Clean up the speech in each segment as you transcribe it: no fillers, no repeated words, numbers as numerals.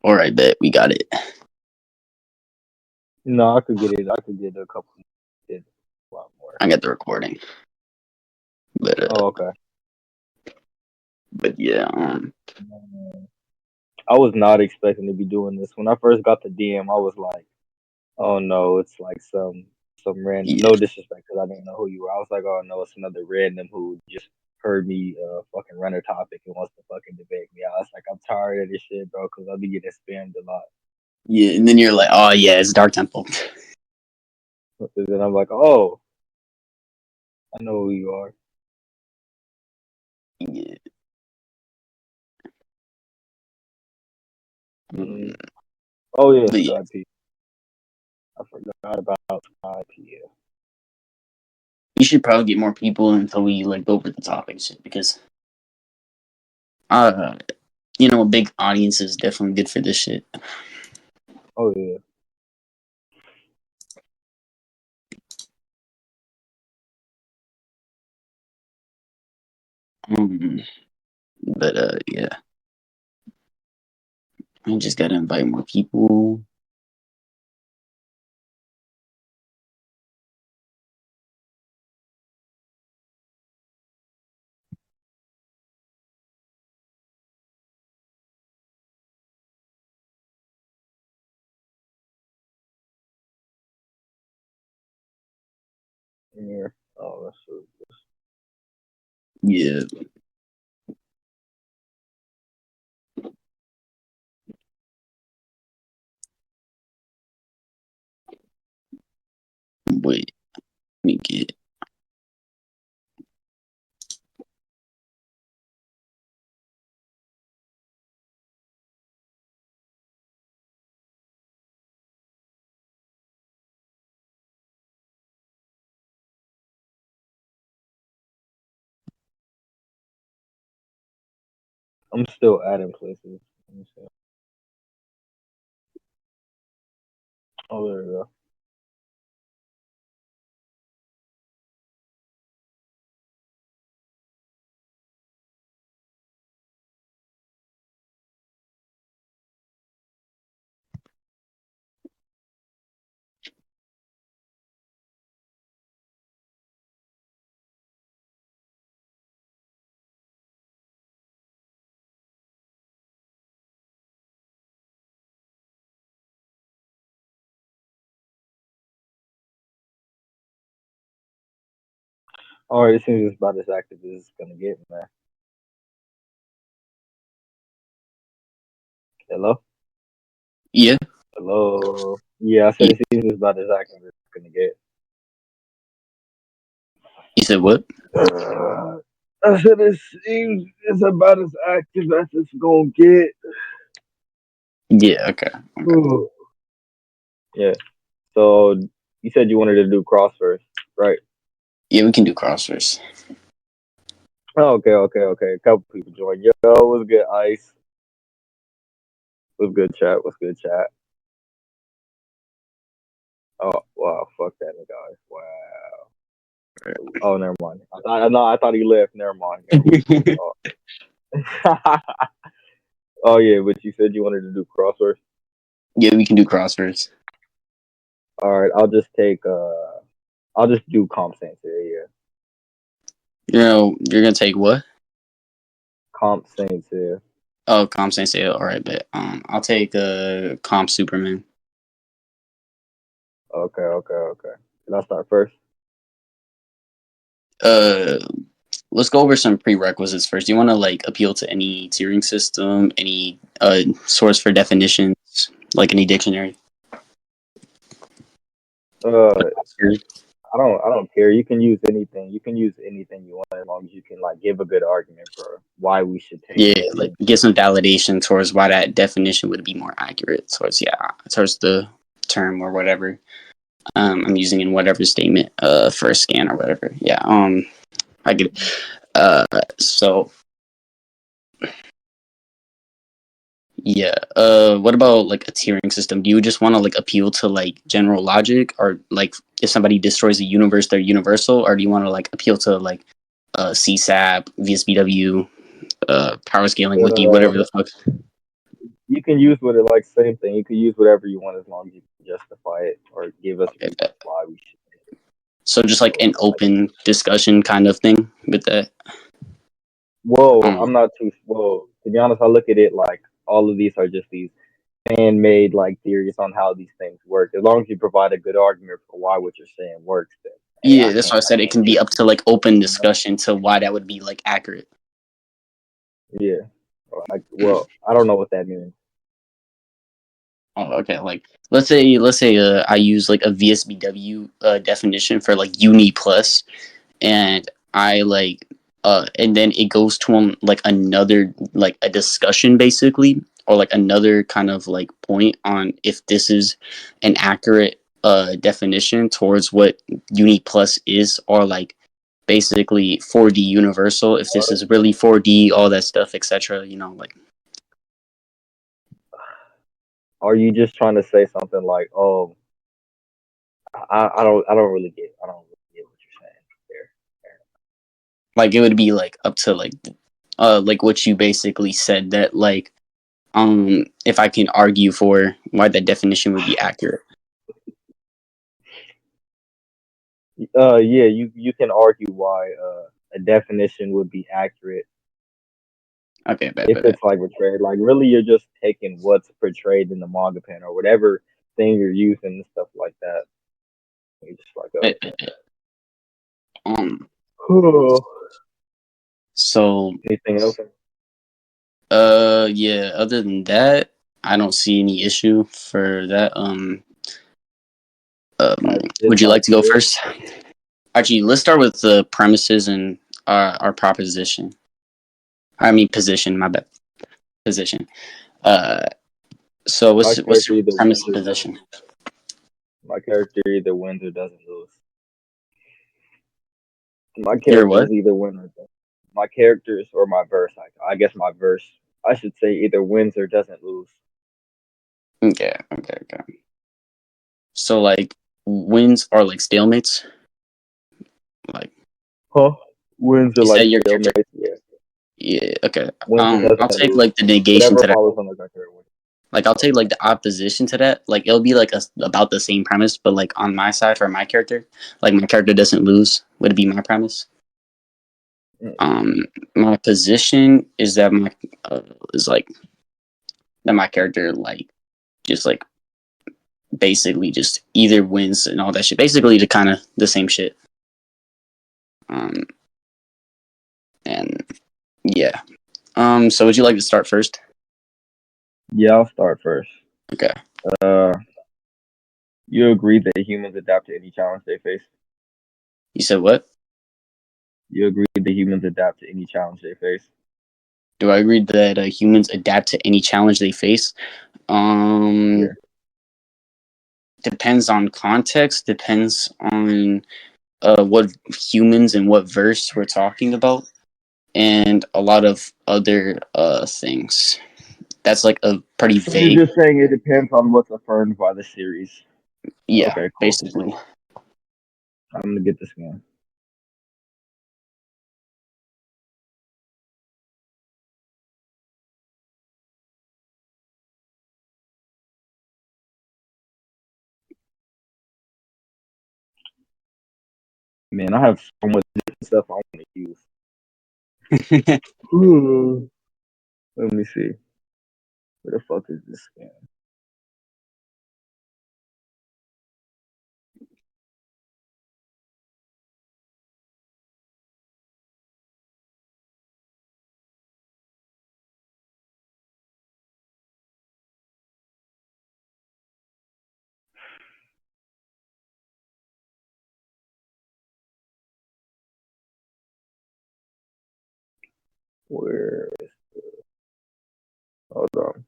All right, bet we got it. No, I could get it. I could get a couple. Get a lot more. I got the recording, but Oh, okay. yeah, I was not expecting to be doing this. When I first got the DM, I was like, "Oh no, it's like some random." yeah, No disrespect, because I didn't know who you were. I was like, "Oh no, it's another random who just heard me fucking run a topic and wants to fucking debate me." I was like, "I'm tired of this shit, bro," because I'll be getting spammed a lot. yeah. And then you're like, oh yeah, it's Dark Temple. And then I'm like, "Oh, I know who you are." Yeah. Mm. Oh yeah, But yeah, Skype. I forgot about Skype. Yeah. we should probably get more people until we like go over the topics because uh, a big audience is definitely good for this shit. Oh yeah. But yeah, I just gotta invite more people. Yeah. Oh, that's true. Yeah, wait, let me get. I'm still adding places. Let me see. Oh, there we go. All right, it seems it's about as active as it's gonna get, man. Hello, Yeah, hello. Yeah, I said yeah. it seems it's about as active as it's gonna get. You said what? I said it seems it's about as active as it's gonna get. Yeah. Okay. Okay. Ooh. Yeah. So you said you wanted to do cross first, right? Yeah, we can do crossfits. Oh, okay. A couple people joined. Yo, what's good, Ice? What's good, chat? What's good, chat? Oh, wow. Fuck that nigga. Ice. Wow. Oh, never mind. I thought he left. Never mind. Oh. Oh yeah, but you said you wanted to do crosswords. Yeah, we can do crossfits. All right, I'll just do comp science here. You're gonna take what? Comp science here. Oh, comp sensei. All right, but I'll take comp Superman. Okay. Can I start first? Uh, let's go over some prerequisites first. Do you want to like appeal to any tiering system, any source for definitions, like any dictionary? Uh, I don't care. You can use anything. You can use anything you want as long as you can like give a good argument for why we should take Yeah, it. like get some validation towards why that definition would be more accurate towards the term or whatever. I'm using in whatever statement for a scan or whatever. Yeah. I get it. So yeah. What about like a tiering system? Do you just want to like appeal to like general logic, or like if somebody destroys the universe, they're universal, or do you want to like appeal to like CSAP, VSBW, power scaling wiki, Uh, whatever the fuck? you can use what it like same thing. You can use whatever you want as long as you can justify it or give us Okay, reasons bet. why we should. So just like So an it's like, open discussion kind of thing with that. whoa, Um, I'm not too well. To be honest, I look at it like all of these are just these man-made like theories on how these things work. As long as you provide a good argument for why what you're saying works, then hey, yeah, that's why I I said it can't can be up to disagree. like open You know? discussion to why that would be like accurate. Yeah. Mm. Well, I don't know what that means. Oh, okay. Like let's say I use like a VSBW definition for like uni plus, and I like and then it goes to like another like a discussion basically, or like another kind of like point on if this is an accurate definition towards what uni plus is, or like basically 4D universal, if this is really 4D, all that stuff, etc., like. Are you just trying to say something like, "Oh, I don't really get what you're saying there." Like it would be like up to like what you basically said, that like if I can argue for why that definition would be accurate. Yeah, you can argue why a definition would be accurate Okay, bet, if bet, bet. it's like portrayed. Like really, you're just taking what's portrayed in the manga pen or whatever thing you're using and stuff like that. You're just like, Bet, okay. bet, bet. Um Oh, so anything else? yeah, other than that, I don't see any issue for that. This Would you like sounds to go good. first? Actually, let's start with the premises and our proposition. I mean position, my bad. Position. Uh so My what's character your either premise wins and or doesn't. position? My character either wins or doesn't lose. My Your what? characters either win or don't. My characters or my verse. I guess my verse. I should say either wins or doesn't lose. Okay, okay, okay. So like wins are like stalemates. Like, Huh? Wins are is like that your character? stalemates. Yeah. Yeah. Okay. Wins or I'll doesn't take lose. like the negation Whatever to that. follows on the criteria wins. Like I'll take Okay. like the opposition to that. Like it'll be like about the same premise, but like on my side for my character, like my character doesn't lose. Would be my premise. Mm. Um, my position is that my is like that my character like just like basically just either wins and all that shit. Basically, the kind of the same shit. Um, and yeah. So would you like to start first? Yeah, I'll start first. Okay. Uh, you agree that humans adapt to any challenge they face? You said what? You agree that humans adapt to any challenge they face? Do I agree that humans adapt to any challenge they face? Yeah. Um, Depends on context. Depends on what humans and what verse we're talking about, and a lot of other things. That's like a pretty So you're vague. just saying it depends on what's affirmed by the series. Yeah, Okay, cool. basically. I'm gonna get this one. Man, I have so much different stuff I want to use. Hmm. Let me see. Where the fuck is this scan? Where? Hold on.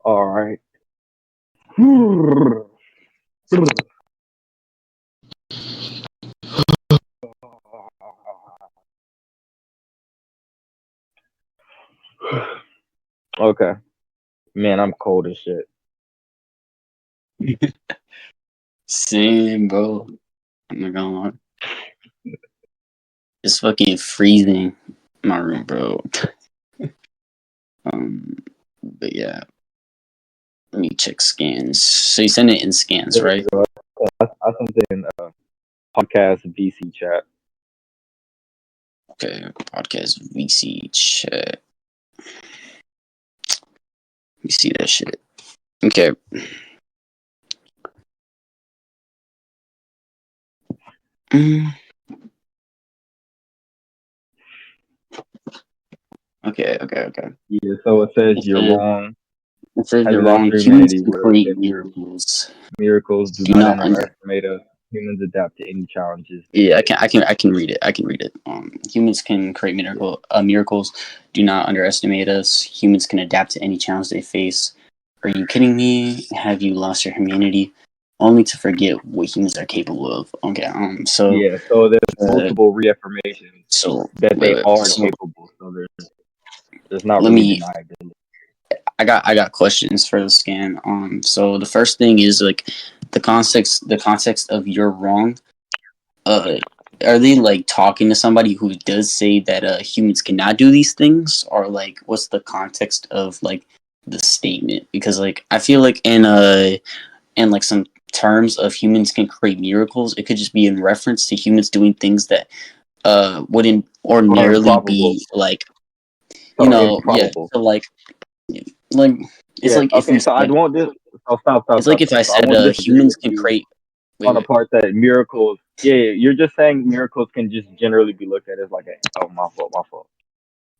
All right. Okay, man, I'm cold as shit. Same, bro. I'm not gonna lie. It's fucking freezing in my room, bro. Um, but yeah, let me check scans. So you send it in scans, There right? you go. I sent it in podcast VC chat. Okay, podcast VC chat. You see that shit. Okay. Mm, okay. Yeah, so it says It you're says, wrong. it says Have you're you lost wrong. your Humans humanity? can What create if miracles. miracles do Do not not under. underestimate us? Humans adapt to any challenges they Yeah, face. I can read it. I can read it. Humans can create Yeah. miracles. Do not underestimate us. Humans can adapt to any challenge they face. Are you kidding me? Have you lost your humanity? Only to forget what humans are capable of. Okay. Yeah, so there's Uh, multiple reaffirmations so that they wait. are So capable. So there's not let really me. deniability. I got questions for the scan. So the first thing is like the context of you're wrong. Uh, are they like talking to somebody who does say that humans cannot do these things, or like what's the context of like the statement? Because like I feel like in like some terms of humans can create miracles, it could just be in reference to humans doing things that wouldn't Or ordinarily improbable. be like, you So know, yeah. improbable. So like it's Yeah. like if Okay. we So I said want this. Oh, it's like if I So I said want to disagree humans with can you create. Wait, on the wait. part that miracles. Yeah, yeah, you're just saying miracles can just generally be looked at as like a. Oh, my fault. My fault.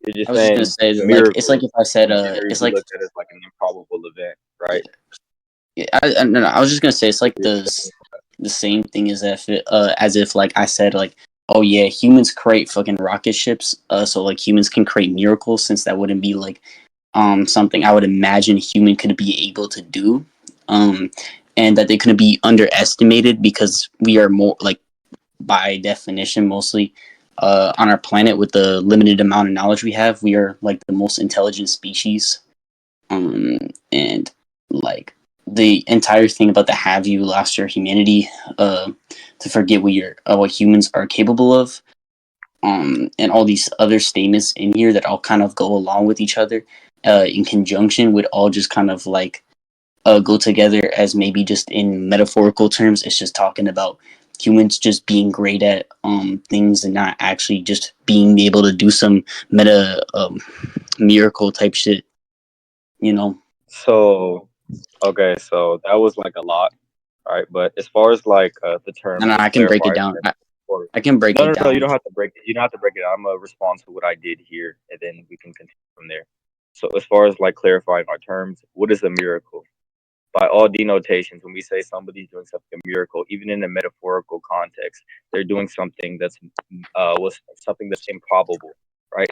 You're I just was just gonna saying say that like it's like miracles if I said can generally it's be like looked at as like an improbable event, right? yeah, no, I was just gonna say it's like the same thing as if like I said like oh yeah humans create fucking rocket ships so like humans can create miracles since that wouldn't be like something I would imagine a human could be able to do um and that they couldn't be underestimated because we are more like by definition mostly on our planet with the limited amount of knowledge we have we are like the most intelligent species um, and like the entire thing about the have you lost your humanity to forget what humans are capable of and all these other statements in here that all kind of go along with each other in conjunction would all just kind of like go together as maybe just in metaphorical terms it's just talking about humans just being great at things and not actually just being able to do some meta miracle type shit you know. So okay, so that was like a lot, right? But as far as like the No, term, no, just I can break it clarify down. for for- I can break no, it no, no, you down. don't have to break it. You don't have to break it. I'm gonna respond to what I did here, and then we can continue from there. So as far as like clarifying our terms, what is a miracle? By all denotations, when we say somebody's doing something a miracle, even in a metaphorical context, they're doing something that's was something that's improbable, right?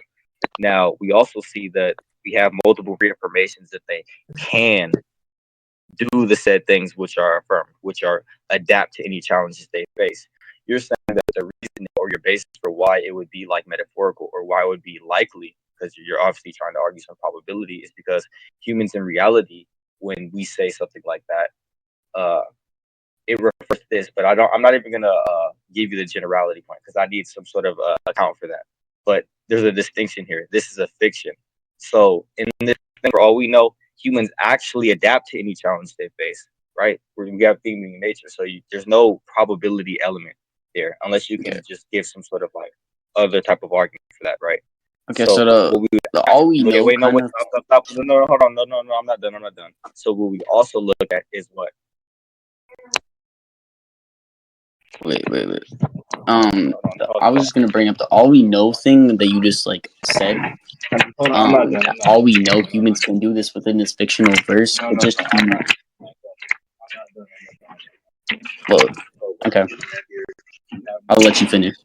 Now we also see that we have multiple reaffirmations that they can do the said things which are affirmed, which are adapt to any challenges they face. You're saying that the reason or your basis for why it would be like metaphorical or why it would be likely, because you're obviously trying to argue some probability, is because humans in reality, when we say something like that, it refers to this, but I'm not even gonna give you the generality point because I need some sort of account for that. But there's a distinction here. This is a fiction. So in this thing, for all we know, humans actually adapt to any challenge they face. Right? We have theming in nature, so there's no probability element there unless you Okay. can just give some sort of like other type of argument for that, right? Okay. So So what we the all we wait, know wait, no, kind wait, of. stop. No, hold on, no, I'm not done. I'm not done. So what we also look at is what Wait. hold I was on. just gonna bring up the all we know thing that you just like said. Hold on, I'm not done. I'm not All we know humans can do this within this fictional verse No, could no, just no. be I'm not done. well. So what Okay. we have here, we have I'll let you multiple, finish.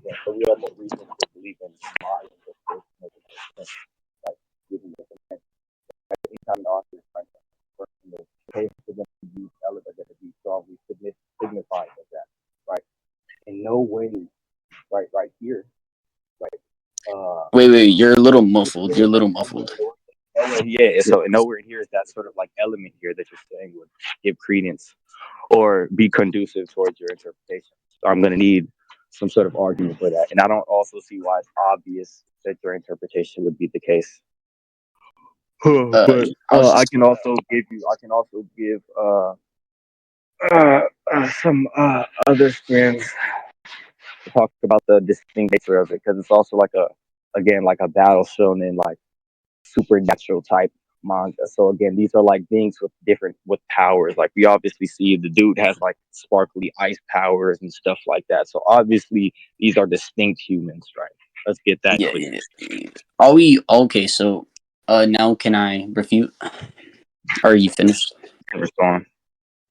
yeah, so we have more reasons to believe in God and just like giving us a chance. Anytime the author is trying to person the case for them to be elegant to be strongly signified as that, right? In no way, right here, right? Wait, you're a little muffled. You're a little muffled. Yeah, so nowhere in here is that sort of like element here that you're saying would give credence or be conducive towards your interpretation. So I'm going to need some sort of argument for that, and I don't also see why it's obvious that your interpretation would be the case. But I was I just can also give some other spins to talk about the distinct nature of it, because it's also like a again like a battle shown in like supernatural type manga. So again, these are like beings with different with powers. Like we obviously see the dude has like sparkly ice powers and stuff like that. So obviously these are distinct humans, right? Let's get that yeah, clear. yeah, yeah. Are we okay? So, now can I refute? Are you finished? Respond.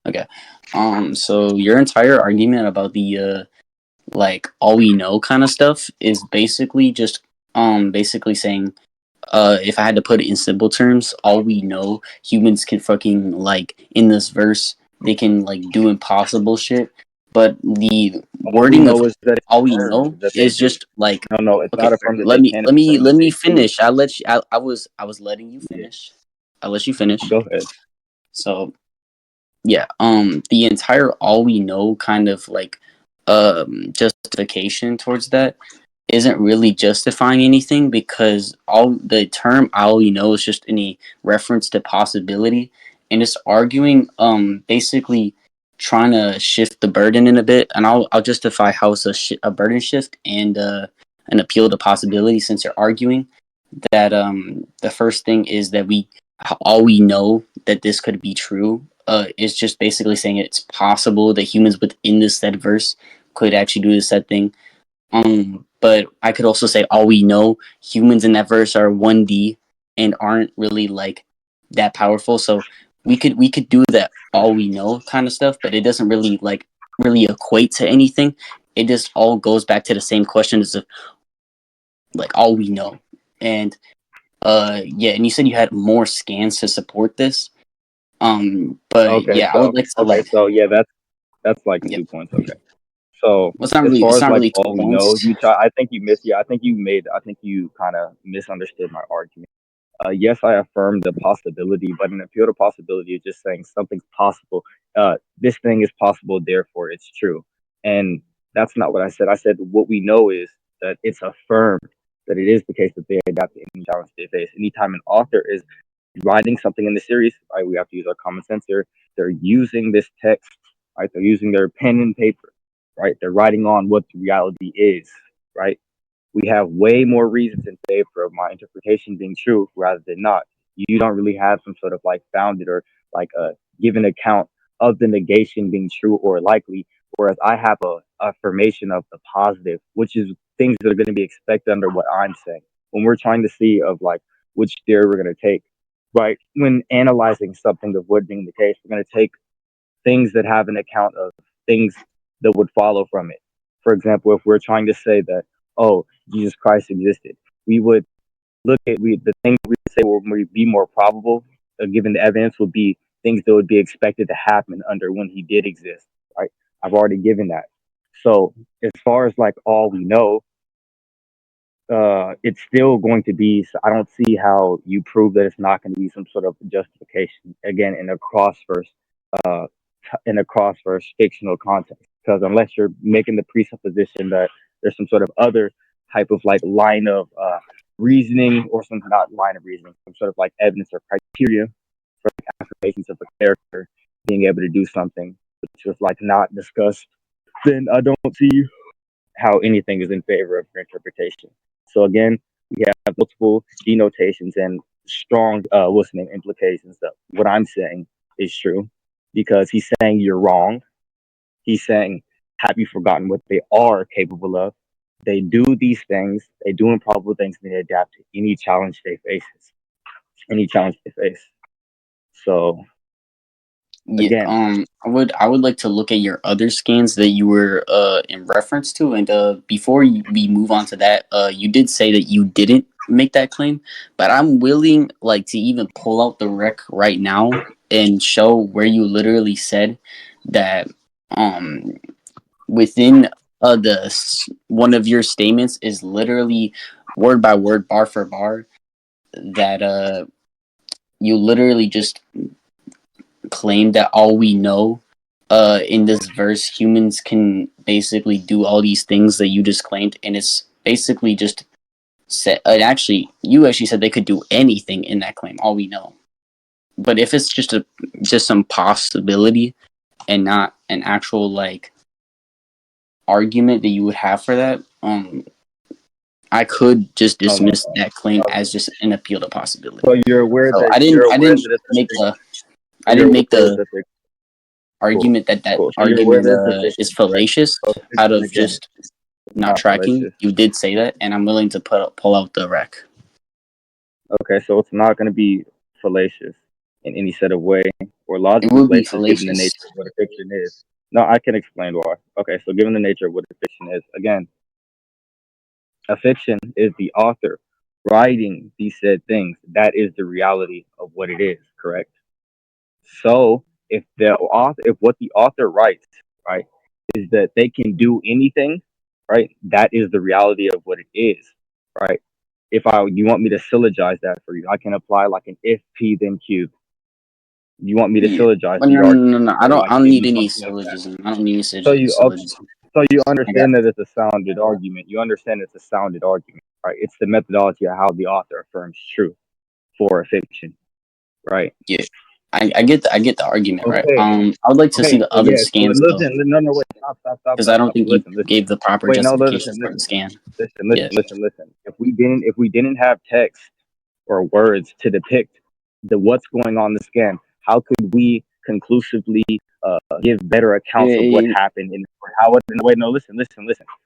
Okay. So your entire argument about the like all we know kind of stuff is basically just basically saying if I had to put it in simple terms, all we know humans can fucking like in this verse they can like do impossible shit, but the All we wording of know is that it's all we affirmed know that they is do. just like No, no, it's okay. not affirmed that Let they me can. It's let me affirmed let that me they do. finish. I was letting you Yeah, finish. I let you finish. go ahead. So yeah, the entire all we know kind of like justification towards that isn't really justifying anything because all the term all we know is just any reference to possibility and it's arguing basically trying to shift the burden in a bit and I'll justify how it's a burden shift and an appeal to possibility since you're arguing that the first thing is that we all we know that this could be true is just basically saying it's possible that humans within this said verse could actually do the said thing. But I could also say all we know humans in that verse are 1D and aren't really like that powerful. So we could do that all we know kind of stuff, but it doesn't really like really equate to anything. It just all goes back to the same question as if like all we know. And yeah, and you said you had more scans to support this. But Okay, yeah, I would like to like so yeah, that's like yeah. 2 points. Okay. So Well, it's not as really far it's as not like really two all we know, points. I think you missed. Yeah, I think you kind of misunderstood my argument. Yes, I affirm the possibility, but an appeal to possibility is just saying something's possible. This thing is possible, therefore it's true. And that's not what I said. I said what we know is that it's affirmed that it is the case that they adapt to any challenge they face. Anytime an author is writing something in the series, right, we have to use our common sense here. They're using this text, right? They're using their pen and paper, right? They're writing on what the reality is, right? We have way more reasons in favor of my interpretation being true rather than not. You don't really have some sort of like founded or like a given account of the negation being true or likely, whereas I have a affirmation of the positive, which is things that are going to be expected under what I'm saying. When we're trying to see of like which theory we're going to take, right? When analyzing something of what being the case, we're going to take things that have an account of things that would follow from it. For example, if we're trying to say that, oh, Jesus Christ existed, we would look at the things we would say would be more probable, given the evidence, would be things that would be expected to happen under when he did exist. Right? I've already given that. So as far as like all we know, it's still going to be. So I don't see how you prove that it's not going to be some sort of justification again uh, in a cross verse fictional context. Because unless you're making the presupposition that there's some sort of other type of like line of reasoning or some not line of reasoning, some sort of like evidence or criteria for like affirmations of a character being able to do something which was like not discussed, then I don't see how anything is in favor of your interpretation. So again, we have multiple denotations and strong what's the name implications that what I'm saying is true because he's saying you're wrong. He's saying, have you forgotten what they are capable of? They do these things, they do improbable things, and they adapt to any challenge they face. Any challenge they face. So Yeah, again, I would like to look at your other scans that you were in reference to, and before we move on to that, you did say that you didn't make that claim, but I'm willing like to even pull out the rec right now and show where you literally said that um within one of your statements is literally word by word, bar for bar, that you literally just claim that all we know in this verse, humans can basically do all these things that you just claimed, and it's basically just said. Actually, you actually said they could do anything in that claim. All we know, but if it's just some possibility and not an actual like argument that you would have for that, I could just dismiss that claim as just an appeal to possibility. So you're aware So that I didn't it's a make fiction. I You're didn't make aware it's the a fiction. argument that Cool. So you're aware argument that it's a is fiction, correct? fallacious So out fiction of again, just it's not not tracking. fallacious. You did say that, and I'm willing to pull out the rec. Okay, so it's not going to be fallacious in any set of way or It logically would be fallacious given the fallacious. nature of what a fiction is. No, I can explain why. Okay, so given the nature of what a fiction is, again, a fiction is the author writing these said things. That is the reality of what it is, correct? So if what the author writes, right, is that they can do anything, right, that is the reality of what it is, right? If you want me to syllogize that for you, I can apply like an if P then Q. You want me to Yeah, syllogize but the no, argument, no. right? I Like don't give need you any something like that. syllogism. I don't need any So you okay, syllogism. so you I got understand that it's a sounded argument. You understand it's a sounded argument, right? It's the methodology of how the author affirms truth for a fiction, right? yeah. I get the argument, right? Okay, I would like to see okay, the so other yeah, so scans though, listen, no, no, wait, because I don't think you listen, listen. gave the proper Wait, no, justification for the scan. Yeah. listen. If we didn't have text or words to depict what's going on in the scan, how could we conclusively give better accounts of what Yeah, happened and how it? Wait, no, listen.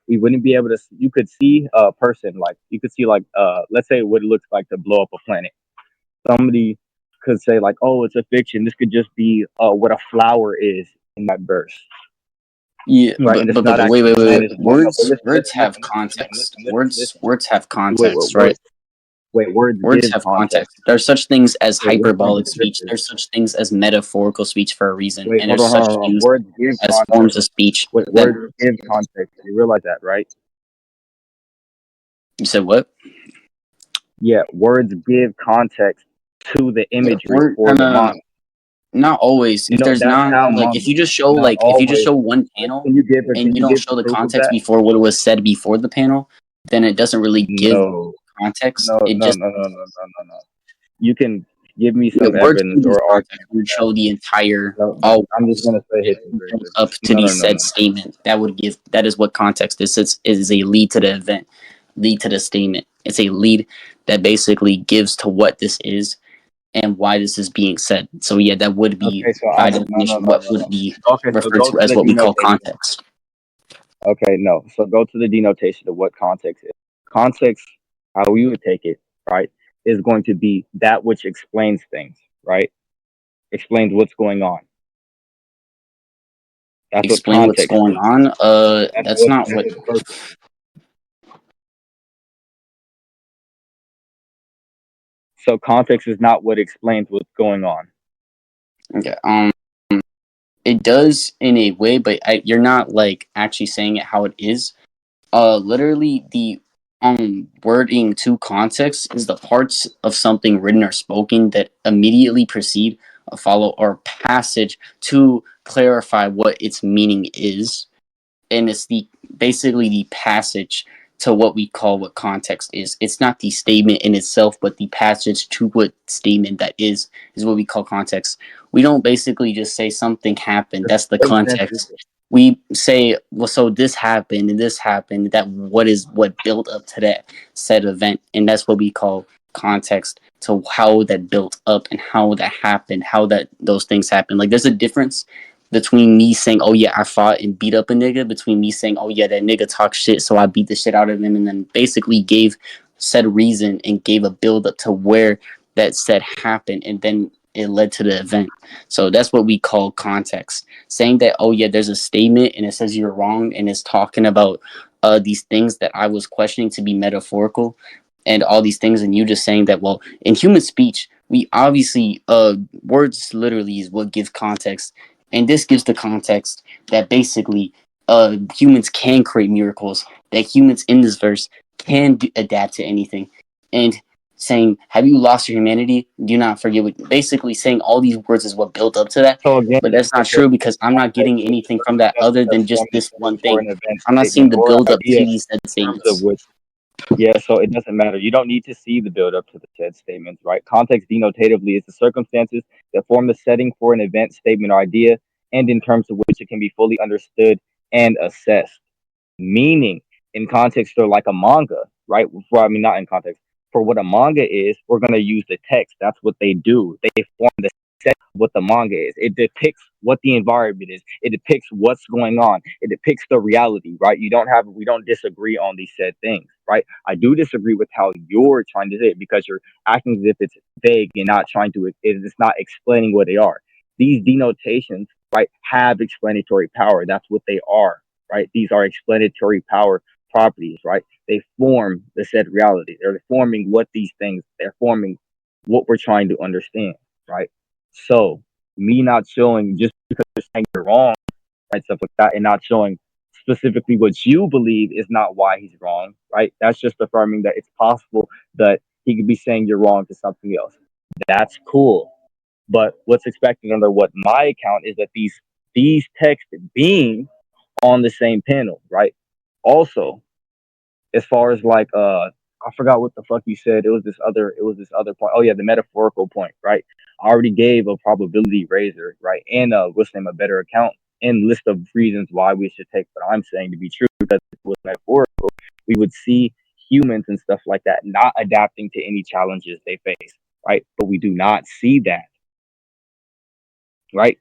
We wouldn't be able to. You could see a person like you could see like let's say what it looks like to blow up a planet. Somebody could say like, oh, it's a fiction. This could just be what a flower is in that verse, yeah, right? And it's not wait, actually planets blowing up. But words have context. Words have Wait, wait, context, right? words. Wait, words Words give have context. context. There's such things as Wait, which one's hyperbolic the speech. difference? There's such things as metaphorical speech for a reason, Wait, and there's such hold on. things Words give as forms context. of speech Wait, that words give context. You realize that, right? you said what? Yeah, words give context to the Yeah, imagery for the no. mind. Not always. If No, there's that's not how like mind. Not if you just always. show one panel and Can you you don't give show the proof of context that? before what was said before the panel, then it doesn't really give No, context. It just no. You can give me yeah, some words evidence can give or context. argument You that. show the entire No, all I'm just words gonna say hit the built bridges. up to the said No. statement. That would give that is what context is. Is a lead to the event, lead to the statement. It's a lead that basically gives to what this is and why this is being said. So yeah, that would be Okay, so by I'm definition what would no. be Okay, so referred go to to as the what we call denotation. context. Okay, no. So go to the denotation of what context is. Context, how you would take it, right, is going to be that which explains things, right? Explains what's going on. That's what Explain what's context going is. on. That's not That's what. its purpose. So context is not what explains what's going on. Okay. It does in a way, but you're not like actually saying it how it is. Literally the wording to context is the parts of something written or spoken that immediately precede a follow or passage to clarify what its meaning is, and it's the basically the passage to what we call what context is. It's not the statement in itself, but the passage to what statement that is what we call context. We don't basically just say something happened. That's the What sense is context. it? We say, well, so this happened and this happened. That what built up to that said event, and that's what we call context to how that built up and how that happened, how that those things happen. Like there's a difference between me saying, "Oh yeah, I fought and beat up a nigga," between me saying, "Oh yeah, that nigga talk shit, so I beat the shit out of him," and then basically gave said reason and gave a build up to where that said happened, and then it led to the event. So that's what we call context. Saying that, "Oh yeah, there's a statement and it says you're wrong," and it's talking about these things that I was questioning to be metaphorical, and all these things, and you just saying that, well, in human speech, we obviously words literally is what gives context, and this gives the context that basically humans can create miracles, that humans in this verse can adapt to anything. And saying, have you lost your humanity? Do not forget what, basically saying all these words is what built up to that. So again, But that's not true because I'm not getting anything from that other than just this one thing. I'm not seeing the build up to these said statements. Yeah, so it doesn't matter. You don't need to see the build up to the said statements, right? Context denotatively is the circumstances that form the setting for an event, statement, or idea, and in terms of which it can be fully understood and assessed. Meaning, in context for like a manga, right? Well, I mean, not in context. For what a manga is, we're going to use the text. That's what they do. They form the set of what the manga is. It depicts what the environment is. It depicts what's going on. It depicts the reality, right? We don't disagree on these said things, right? I do disagree with how you're trying to say it because you're acting as if it's vague and not trying to, it's not explaining what they are. These denotations, right, have explanatory power. That's what they are, right? These are explanatory power properties, right? They form the said reality. They're forming what these things, they're forming what we're trying to understand, right? So me not showing just because you're saying you're wrong, right? Stuff like that, and not showing specifically what you believe is not why he's wrong, right? That's just affirming that it's possible that he could be saying you're wrong to something else. That's cool. But what's expected under what my account is that these text being on the same panel, right? Also, as far as like I forgot what the fuck you said. It was this other point. Oh yeah, the metaphorical point, right? I already gave a probability raiser, right? And what's the name, a better account and list of reasons why we should take what I'm saying to be true, because if it was metaphorical, we would see humans and stuff like that not adapting to any challenges they face, right? But we do not see that, right?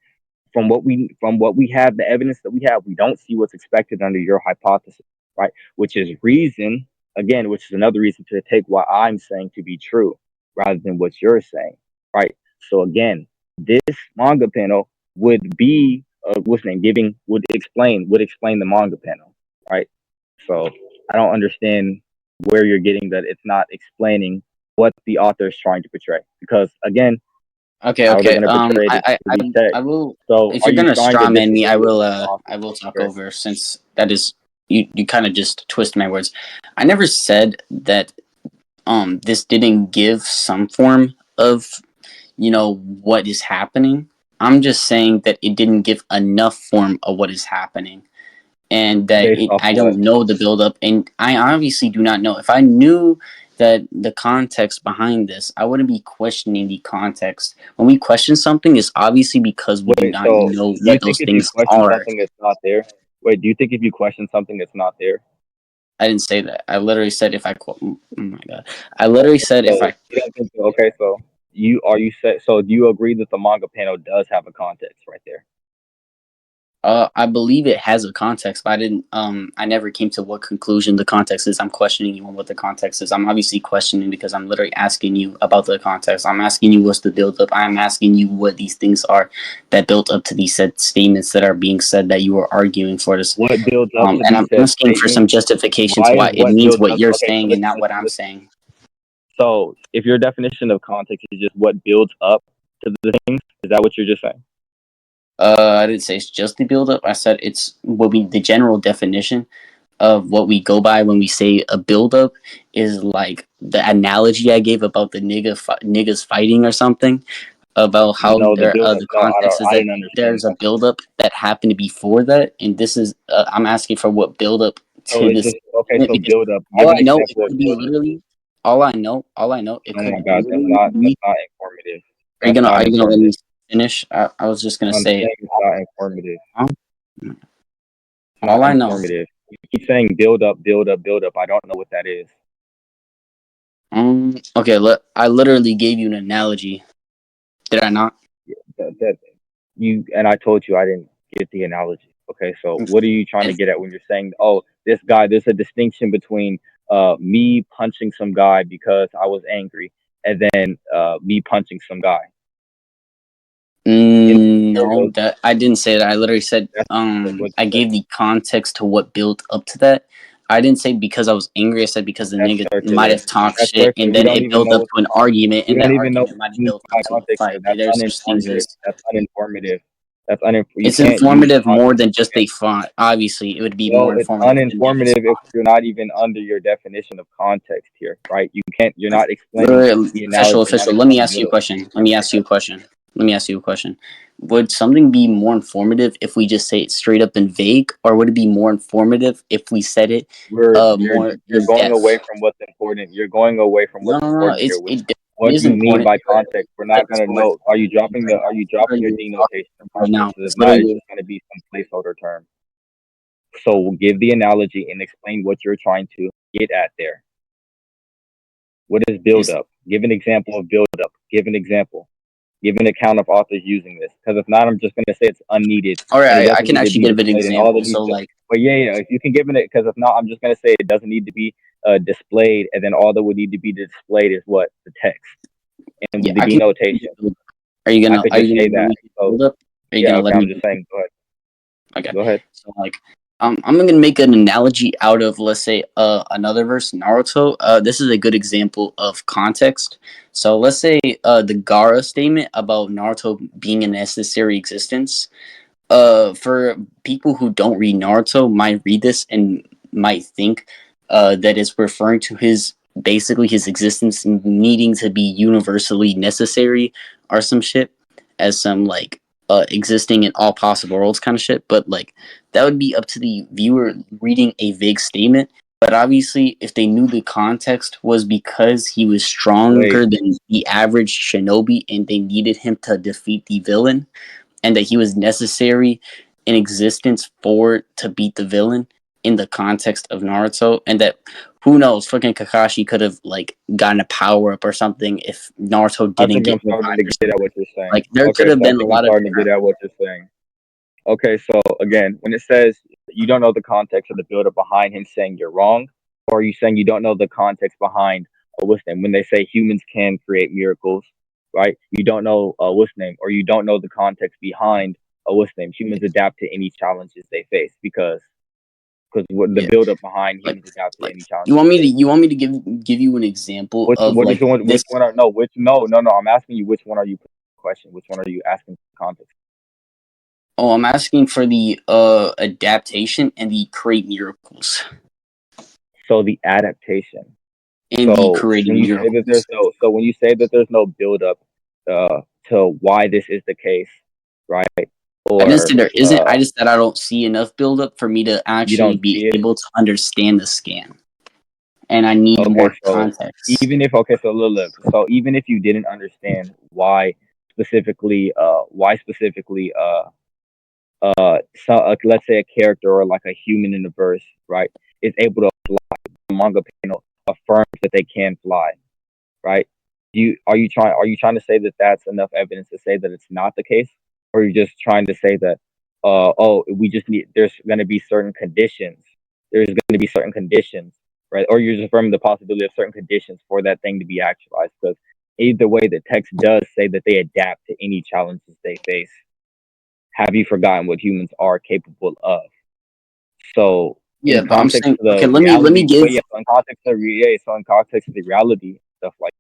From what we have, the evidence that we have, we don't see what's expected under your hypothesis, right? Which is reason, again, which is another reason to take what I'm saying to be true rather than what you're saying, right? So again, this manga panel would be what's name giving would explain the manga panel, right? So I don't understand where you're getting that it's not explaining what the author is trying to portray, because again, Okay, how they're okay. going to portray this through these I texts. will. So If are you're you gonna trying to straw man me, disagree with the I author? will talk Sure. over since that is you kind of just twist my words. I never said that this didn't give some form of what is happening. I'm just saying that it didn't give enough form of what is happening, and that Based off I what? don't know the build up, and I obviously do not know. If I knew that the context behind this, I wouldn't be questioning the context. When we question something, it's obviously because we do Wait, not so know do you what think those if you things question are. something that's not there? Wait, do you think if you question something that's not there? I didn't say that. I literally said if I quote. Oh my god! I literally said if So I. you don't think so? Okay, so you say so do you agree that the manga panel does have a context right there? I believe it has a context, but I didn't. I never came to what conclusion the context is. I'm questioning you on what the context is. I'm obviously questioning because I'm literally asking you about the context. I'm asking you what's the build up. I'm asking you what these things are that built up to these said statements that are being said that you are arguing for this. What builds up to And these I'm said asking for some statements? justification to Why is why it what means builds what up? you're Okay, so saying and listen, not what listen, I'm listen. saying. So if your definition of context is just what builds up to the things, is that what you're just saying? I didn't say it's just the build up. I said it's what we the general definition of what we go by when we say a build up is like the analogy I gave about the niggas fighting or something about how No, the there build up. the No, I don't. context is I that didn't understand there's a that. build up that happened before that, and this is I'm asking for what build up So to it's this just okay. So because build up. Give all an I know it example of could be build up. literally all I know it Oh my could God, literally that's be. not informative. That's not Are you gonna let informative. me finish? I was just gonna I'm say saying it's not informative. um, It's all not I know. informative. You keep saying build up, build up, build up. I don't know what that is. Okay, I literally gave you an analogy. Did I not? That you and I told you I didn't get the analogy. Okay, so what are you trying to And get at when you're saying, oh, this guy? There's a distinction between me punching some guy because I was angry, and then me punching some guy. In No, that I didn't say that. I literally said that's what I you said. gave the context to what built up to that. I didn't say because I was angry. I said because the That's nigga might circular. have talked That's shit circular. and We then don't it even built know up what to an argument we and don't that even know argument what might have you mean built up by to a context. fight. That's There's such things uninformative. as That's uninformative. That's you It's can't use informative more context. than just a font. Obviously, it would be Well, more it's informative than just uninformative if font. you're not even under your definition of context here, right? You're not explaining the Official, analogy, not official. Let me explaining ask you a build. question. Let me ask you a question. Let me ask you a question. Would something be more informative if we just say it straight up and vague, or would it be more informative if we said it more You're in going away depth? from what's important. You're going away from No, what's no, no. important here. It What do is you mean important by because context? We're not gonna what know. Are you dropping your literally talking denotation of right now. context? So if It's not, it's literally just gonna be some placeholder term. So we'll give the analogy and explain what you're trying to get at there. What is build it's up? Give an example of build up. Give an example. Give an account of authors using this. Because if not, I'm just going to say it's unneeded all and it right. I doesn't can need to actually be give an displayed. And all that example. needs So to, like, but yeah, if you can give it, because if not, I'm just going to say it doesn't need to be displayed. And then all that would need to be displayed is what? The text and yeah, with the I can. denotation. Are you I gonna could Are just you say gonna let that. me So build up? Are you yeah, gonna let okay, I'm me? just saying. Go ahead. Okay. Go ahead. So like, I'm gonna make an analogy out of, let's say, another verse, Naruto. This is a good example of context. So let's say the Gara statement about Naruto being a necessary existence. For people who don't read Naruto might read this and might think that it's referring to his basically his existence needing to be universally necessary or some shit, as some like existing in all possible worlds kind of shit. But like that would be up to the viewer reading a vague statement. But obviously, if they knew the context was because he was Wait, stronger than the average shinobi and they needed him to defeat the villain, and that he was necessary in existence for to beat the villain in the context of Naruto, and that who knows, fucking Kakashi could have like gotten a power up or something if Naruto I didn't think I'm get starting revived to or get at something. what you're saying. Like there could Okay, have so I been a think I'm lot of starting to different. get at what you're saying. Okay, so again, when it says you don't know the context of the builder behind him saying you're wrong, or are you saying you don't know the context behind what's name when they say humans can create miracles, right? You don't know what's name, or you don't know the context behind what's name. Yeah, Humans adapt to any challenges they face because what the yeah. build up behind Like humans adapt to like any challenges they face. you want me to give you an example Which of what is like the one? this? Which one are no? Which no? I'm asking you which one are you question? Which one are you asking for context? Oh, I'm asking for the adaptation and the create miracles So the adaptation. and the So when creating you say that there's miracles. no, so when you say that there's no build up to why this is the case, right? I didn't Or say there isn't. I just said I don't see enough buildup for me to you actually don't be see it. able to understand the scan, and I need Okay, more so context. so look, so even if you didn't understand why specifically so let's say a character or like a human in the verse, right, is able to fly, the manga panel affirms that they can fly, right? Are you trying to say that that's enough evidence to say that it's not the case, or are you just trying to say that oh we just need there's going to be certain conditions, there's going to be certain conditions, right? Or you're just affirming the possibility of certain conditions for that thing to be actualized? Because either way, the text does say that they adapt to any challenges they face. Have you forgotten what humans are capable of? So in Yeah, but I'm context saying to the okay. Let me reality, give. but yes, in context to so in context of the reality stuff like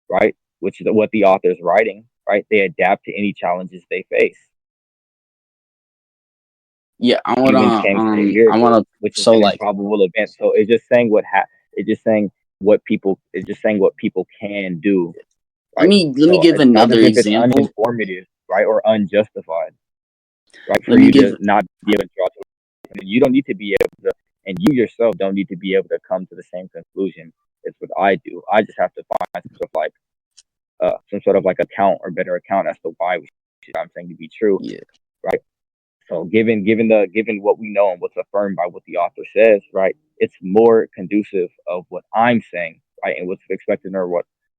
right? Which is what the author is writing, right? They adapt to any challenges they face. Yeah, Humans can create I miracles, wanna. which is So an like, improbable event. So it's just saying it's just saying it's just saying what people can do, right? let me So give it's not as another if it's example. uninformative, right, or unjustified, right, for Let me you give. to not be able to draw to. You don't need to be able to, and you yourself don't need to be able to come to the same conclusion as what I do. I just have to find some sort of like account or better account as to why I'm saying to be true, Yeah, right? So given what we know and what's affirmed by what the author says, right, it's more conducive of what I'm saying, right, and what's expected or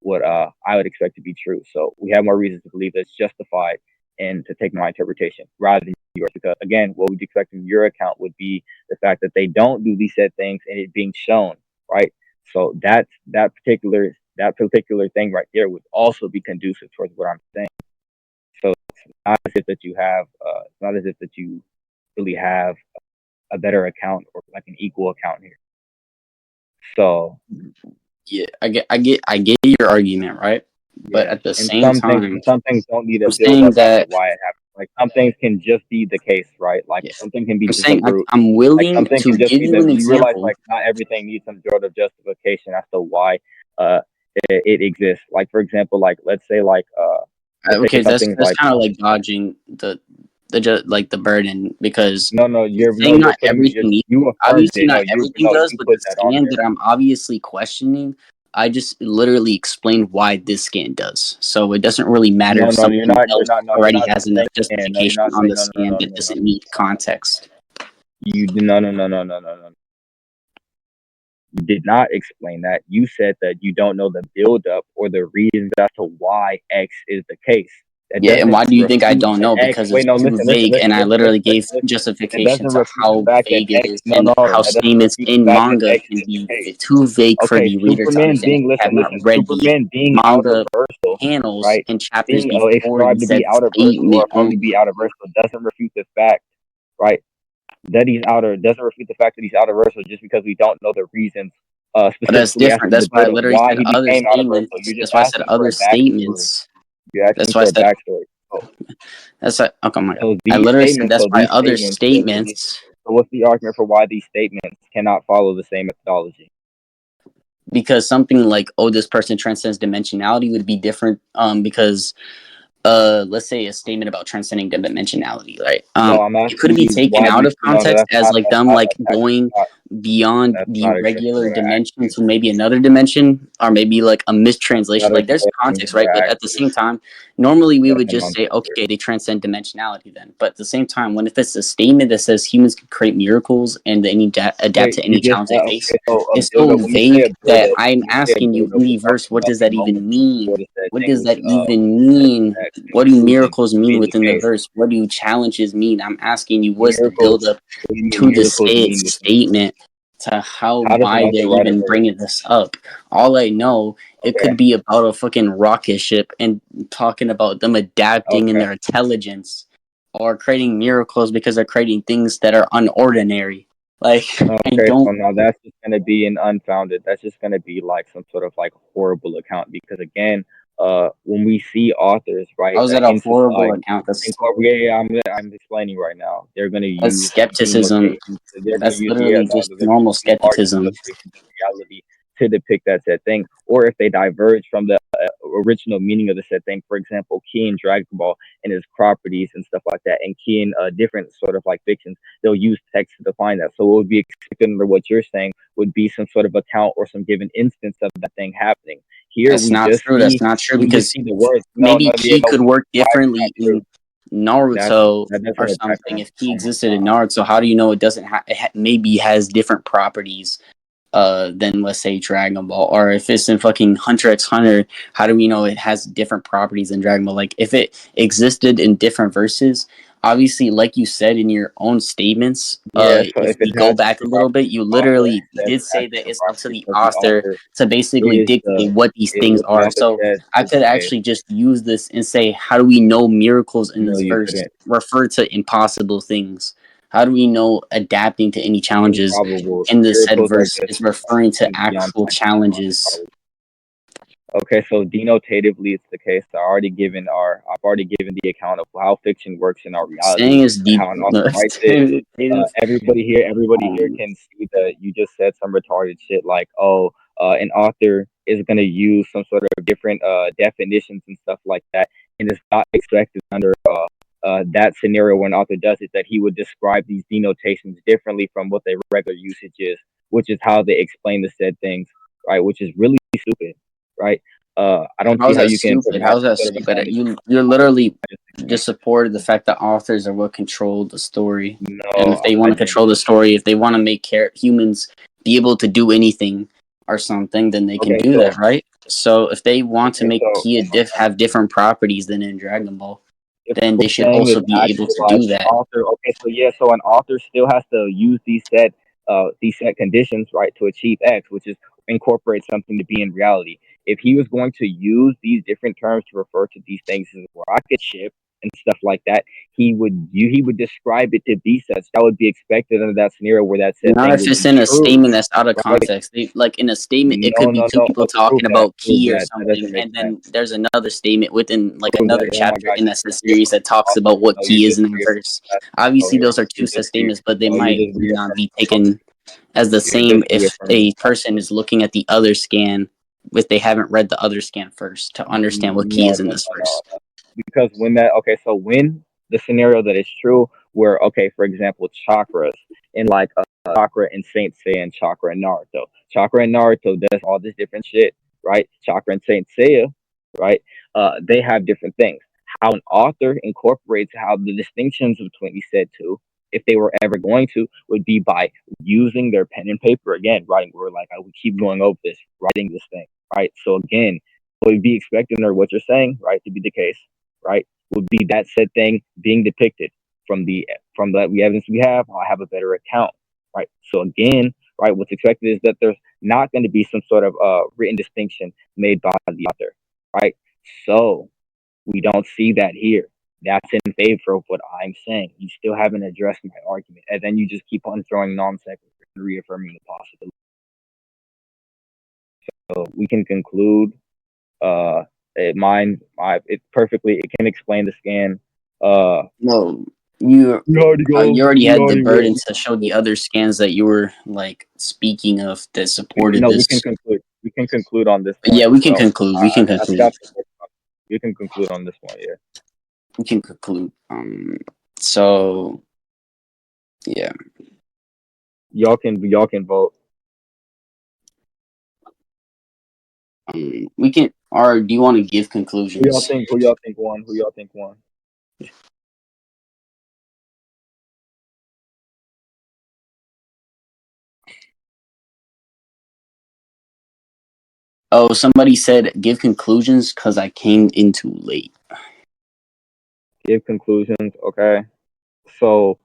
what I would expect to be true. So we have more reasons to believe that it's justified and to take my interpretation rather than yours. Because again, what we'd expect from your account would be the fact that they don't do these said things and it being shown, right? So that particular thing right there would also be conducive towards what I'm saying. So not as if that you have it's not as if that you really have a better account or like an equal account here. So yeah. I get your argument, right? But yeah, at the and same time, some things don't need a I'm build saying up as to that why it happened. Like some things can just be the case, right? Like Yeah. something can be I'm just saying a root. I'm Like willing something to can just give be you the. an You realize example. like not everything needs some sort of justification as to why uh it exists. Like for example, like let's say Okay, something that's like kind of like dodging like the burden because no no you're no saying you're not putting everything needs. you affirmed Obviously, it. No, not you everything no does, you but the put that on scan there. that I'm obviously questioning, I just literally explained why this scan does. So it doesn't really matter No, if no, you're something not. You're else not. No, you're already not has enough saying. No, you're justification not on saying. the No, no, no, scan no, that no, no, doesn't no. need context. You did no, no, no, no, no, no, no. You did not explain that. You said that you don't know the buildup or the reasons as to why X is the case. That Yeah, and doesn't why do you think I refute don't that know? X. Because Wait, it's no, too listen, listen, vague, listen, and I listen, listen, literally gave listen, listen. That justification doesn't to refute the how fact that vague it X. is No, and no, how that doesn't statements refute the in fact that manga X can is the be case. too vague for Okay, the reader to Superman understand if being they have listen, not listen. read the Superman being outer manga versatile, panels right? and chapters Being before the ascribed to be said outer versatile or statement affirmed to be outer versatile doesn't refute the fact, right? That he's outer doesn't refute the fact that he's outer versatile just because we don't know the reasons But that's specifically as different. to the That's why I build of literally why said he other became outer versatile. statements. You're just That's why I said asking for other a backstory. statements. You're asking That's why I for a said backstory. that's why. Oh my god! So I these literally said statements, that's so why these other statements, statements so what's the argument for why these statements cannot follow the same methodology? because something like this person transcends dimensionality would be different. Because let's say a statement about transcending dimensionality, right? No, I'm It could asking be you taken why out these. of No, no, context as like them like going beyond that's the not exactly regular what I asked dimension you. to maybe another dimension, or maybe like a That's mistranslation. not Like there's exactly context, what right? I But asked at the you. same time, normally we That's would a just say, non-sequitur. okay, they transcend dimensionality then. But at the same time, when if it's a statement that says humans can create miracles and they need to adapt Wait, to you any just challenge they face, okay. So a it's build so up. When we say vague a build that up, I'm when we say a asking you build in up, we're the verse, talking what about does the that moment even mean? before the What thing does was that even presented mean? to X and What do proven miracles to mean be the within the case. verse? What do challenges mean? I'm asking you, what's the Miracles. build up What do you mean to the miracles mean within the verse? statement to how How does an why they're author write a even verse? bringing this up? All I know, it Okay, could be about a fucking rocket ship and talking about them adapting in okay, their intelligence or creating miracles because they're creating things that are unordinary. Like I okay. So don't. now that's just gonna be an unfounded. That's just gonna be like some sort of like horrible account because again, when we see authors right How's that a in horrible society, account? incorporate. Yeah, I'm explaining right now. They're gonna That's use skepticism. denotations. They're gonna That's use literally no, just they're gonna normal use large skepticism. denotations of reality to depict that said thing, or if they diverge from the original meaning of the said thing. For example, key in Dragon Ball and its properties and stuff like that, and key in different sort of like fictions, they'll use text to define that. So what would be expected under what you're saying would be some sort of account or some given instance of that thing happening. Here That's not true. That's not true we just because see the words. No, maybe no, yeah, Ki no. could work Why is it not differently true? in Naruto That or doesn't attack something. on. If Ki Oh my existed in god. Naruto, how do you know it doesn't maybe has different properties than let's say Dragon Ball? Or if it's in fucking Hunter x Hunter, how do we know it has different properties than Dragon Ball? Like if it existed in different verses, obviously, like you said in your own statements, Yeah, so if if it we go has back a different little bit, properties, you the author literally says did it has say that different it's up to properties the because the author author to basically is the dictate what these things what the are. author So says I is the could case. actually just use this and say, how do we know miracles in No, this you verse couldn't. refer to impossible things? How do we know adapting to any challenges Improbable. in the said Miracles are verse just is referring to things beyond actual possible. challenges? Okay, so denotatively, it's the case. I've already given the account of how fiction works in our reality Saying is and deep. how an author writes it. Everybody here Um, can see that you just said some retarded shit like, oh, an author is gonna use some sort of different definitions and stuff like that, and it's not expected under that scenario when an author does it that he would describe these denotations differently from what their regular usage is, which is how they explain the said things, right? Which is really stupid, right? I don't see How's how that you can stupid? provide How's some that sort of stupid? account. You're literally I just just explained. supported the fact that authors are what control the story, and if No, they I want to didn't. control the story, if they want to make humans be able to do anything or something, then they can Okay, do so that, right? So if they want to make Kia oh my god. have different properties than in Dragon Ball, If then they we're should saying also it's be able to actualized, do an that. author. Okay, so yeah, so an author still has to use these set conditions, right, to achieve X, which is incorporate something to be in reality. If he was going to use these different terms to refer to these things as a rocket ship and stuff like that, he would describe it to be such. That would be expected under that scenario where that said Not thing if would it's be in a true, statement that's out of right? context. Like in a statement, it No, could be no, two no. people Prove talking that. about Prove key or that. That doesn't something, make and sense. then there's another statement within like Prove another that. Oh my chapter God, in that series that talks about what no, you're key is just in the you're verse. no, Obviously, here. those are two You're set just you. statements, but they No, you're might just not reaffirming be the point. taken as the You're same just if reaffirming a the point. person is looking at the other scan if they haven't read the other scan first to understand what key No, is in no, this no, verse. no. Because when that okay, so when the scenario that is true, where okay, for example, chakras in like chakra and Saint Seiya and chakra and Naruto. Chakra and Naruto does all this different shit, right? Chakra and Saint Seiya, right? They have different things. How an author incorporates how the distinctions between these said two, if they were ever going to, would be by using their pen and paper again, writing. We're like, I would keep going over this, writing this thing, right? So again, would be expecting or what you're saying, right, to be the case, right, would be that said thing being depicted from the evidence we have. I have a better account, right? So again, right, what's expected is that there's not going to be some sort of written distinction made by the author, right? So we don't see that here. That's in favor of what I'm saying. You still haven't addressed my argument, and then you just keep on throwing non sequiturs and reaffirming the possibility. So we can conclude it perfectly. It can explain the scan. No, you We already go. you already We had the already burden go. to show the other scans that you were like speaking of that supported No, we can this. conclude. We can conclude on this But point yeah, as we can well. conclude. We can I think conclude. that's important. You can conclude on this one. Yeah. We can conclude. So yeah. Y'all can vote. We can. Or do you want to give Who y'all conclusions? think? Who y'all think won? Who y'all think won? Oh, somebody said give conclusions because I came in too late. Give conclusions. Okay. So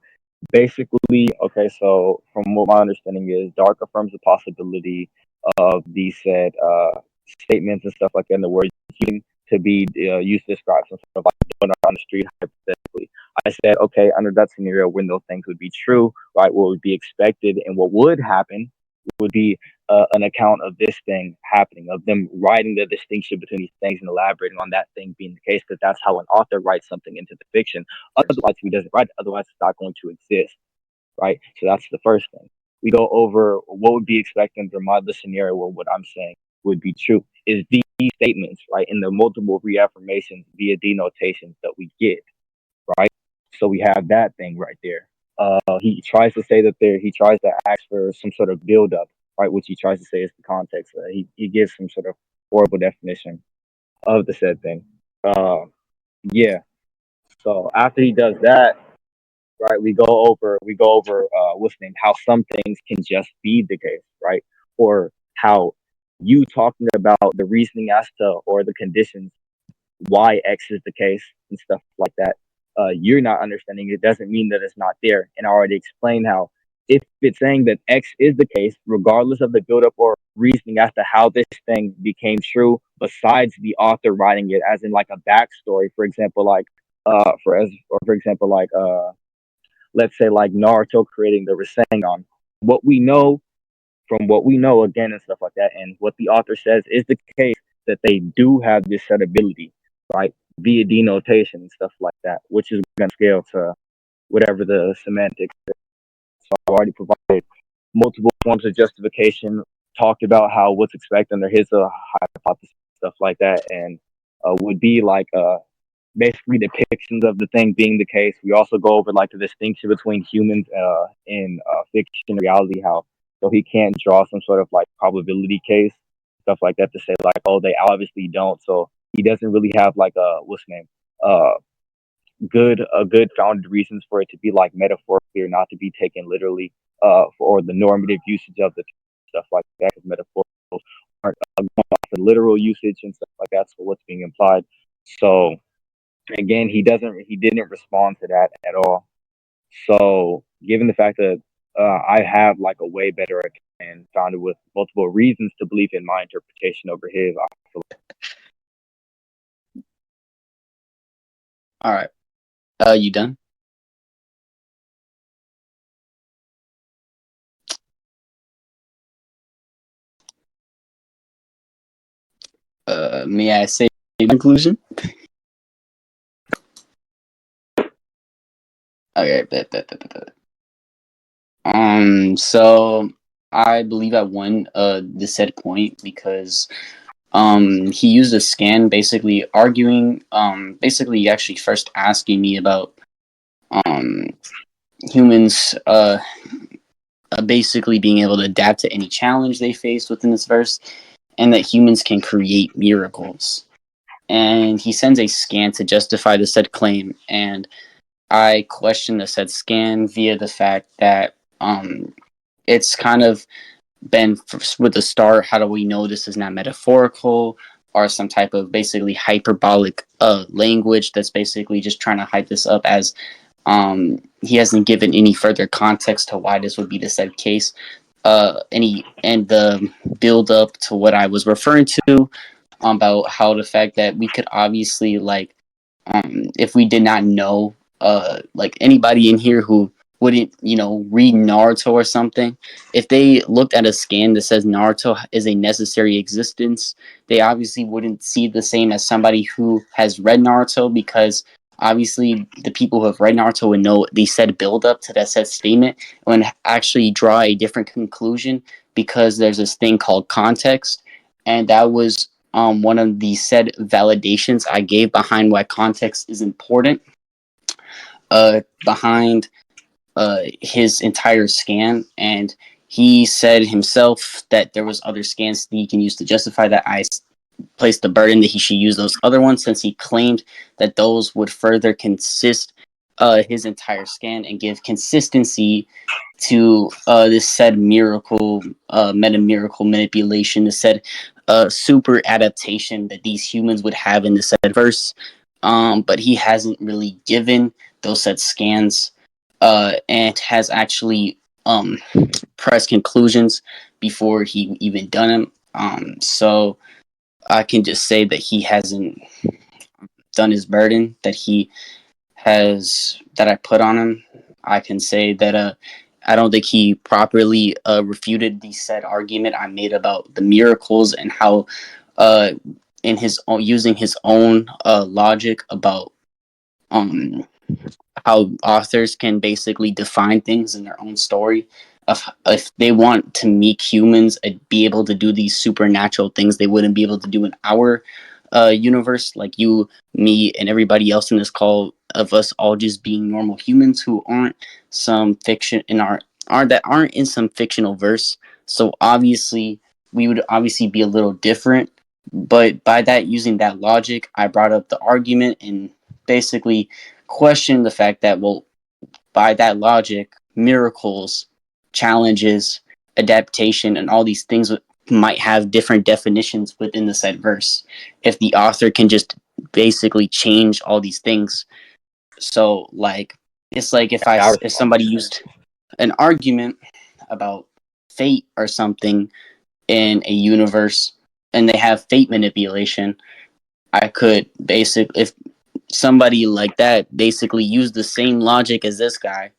basically, okay, so from what my understanding is, Dark affirms the possibility of these said statements and stuff like that in the word to be used to describe some sort of like going on the street hypothetically. I said, okay, under that scenario, when those things would be true, right, what would be expected and what would happen would be an account of this thing happening, of them writing the distinction between these things and elaborating on that thing being the case, because that's how an author writes something into the fiction. Otherwise, he doesn't write it. Otherwise, it's not going to exist, right? So that's the first thing. We go over what would be expected under my the scenario where what I'm saying would be true is these statements, right, in the multiple reaffirmations via denotations that we get, right? So we have that thing right there. He tries to say that he tries to ask for some sort of build up, right? Which he tries to say is the context. He gives some sort of horrible definition of the said thing. Uh, yeah. So after he does that, right, we go over what's the name, how some things can just be the case, right? Or how you talking about the reasoning as to or the conditions why X is the case and stuff like that. You're not understanding it doesn't mean that it's not there. And I already explained how if it's saying that X is the case, regardless of the buildup or reasoning as to how this thing became true, besides the author writing it as in like a backstory, for example, like for example, like let's say like Naruto creating the Rasengan. What we know from what we know again and stuff like that, and what the author says is the case that they do have this set ability, right, via denotation and stuff like that, which is going to scale to whatever the semantics is. So I've already provided multiple forms of justification, talked about how what's expected under his hypothesis, stuff like that, and would be like basically depictions of the thing being the case. We also go over like the distinction between humans in fiction and reality, how so he can't draw some sort of like probability case, stuff like that to say like, oh, they obviously don't. So he doesn't really have like a what's the name, uh, good founded reasons for it to be like metaphorically or not to be taken literally, or the normative usage of the stuff like that, because metaphorical aren't going off the literal usage and stuff like that. So what's being implied. So again, he didn't respond to that at all. So given the fact that I have like a way better and founded with multiple reasons to believe in my interpretation over his, I feel All right. You done? May I say conclusion? Okay, bet. So I believe I won the said point because he used a scan basically arguing basically actually first asking me about um humans basically being able to adapt to any challenge they face within this verse, and that humans can create miracles. And he sends a scan to justify the said claim, and I question the said scan via the fact that it's kind of been with the start. How do we know this is not metaphorical or some type of basically hyperbolic language that's basically just trying to hype this up as he hasn't given any further context to why this would be the said case. And the build up to what I was referring to about how the fact that we could obviously like if we did not know like anybody in here who wouldn't read Naruto or something, if they looked at a scan that says Naruto is a necessary existence, they obviously wouldn't see the same as somebody who has read Naruto, because obviously the people who have read Naruto would know the said build up to that said statement and actually draw a different conclusion, because there's this thing called context. And that was one of the said validations I gave behind why context is important behind his entire scan. And he said himself that there was other scans that he can use to justify that. I placed the burden that he should use those other ones, since he claimed that those would further consist his entire scan and give consistency to this said miracle, meta miracle manipulation, this said super adaptation that these humans would have in the said verse. But he hasn't really given those said scans and has actually pressed conclusions before he even done them. So I can just say that he hasn't done his burden that I put on him. I can say that I don't think he properly refuted the said argument I made about the miracles, and how uh, in his own, using his own logic about um, how authors can basically define things in their own story. If they want to make humans be able to do these supernatural things they wouldn't be able to do in our universe, like you, me, and everybody else in this call, of us all just being normal humans who aren't some fiction in our aren't in some fictional verse. So obviously we would obviously be a little different. But by that, using that logic, I brought up the argument and basically questioned the fact that, well, by that logic, miracles, challenges, adaptation, and all these things might have different definitions within the said verse if the author can just basically change all these things. So, like, it's like if somebody used an argument about fate or something in a universe and they have fate manipulation, I could basically, if somebody like that basically used the same logic as this guy,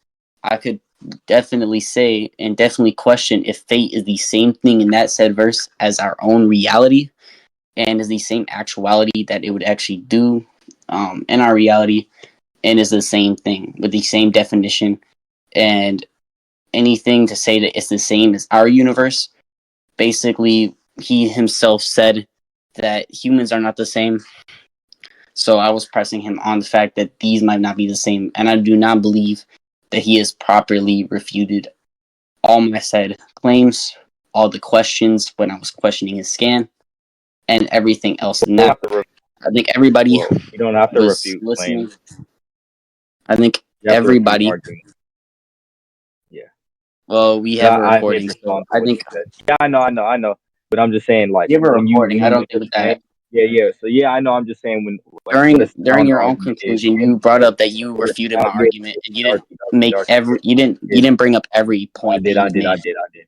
I could definitely say and definitely question if fate is the same thing in that said verse as our own reality, and is the same actuality that it would actually do in our reality, and is the same thing with the same definition. And anything to say that it's the same as our universe, basically, he himself said that humans are not the same. So I was pressing him on the fact that these might not be the same, and I do not believe that he has properly refuted all my said claims, all the questions when I was questioning his scan, and everything else in that. I think everybody you don't have to was refute listening. claims. I think You have to refute everybody. arguments. Yeah. Well, we But have a I made recording, so response to I what think you said. Yeah, I know. But I'm just saying, like, we have a when recording. I you don't make do a that. claim, yeah. So yeah, I know. I'm just saying when like what a During sound your own argument is. conclusion, you brought up that you What a refuted my sound, yeah, argument, and you didn't darky, make darky, every is you didn't bring up every I point that did, you I did, I made. did, I did.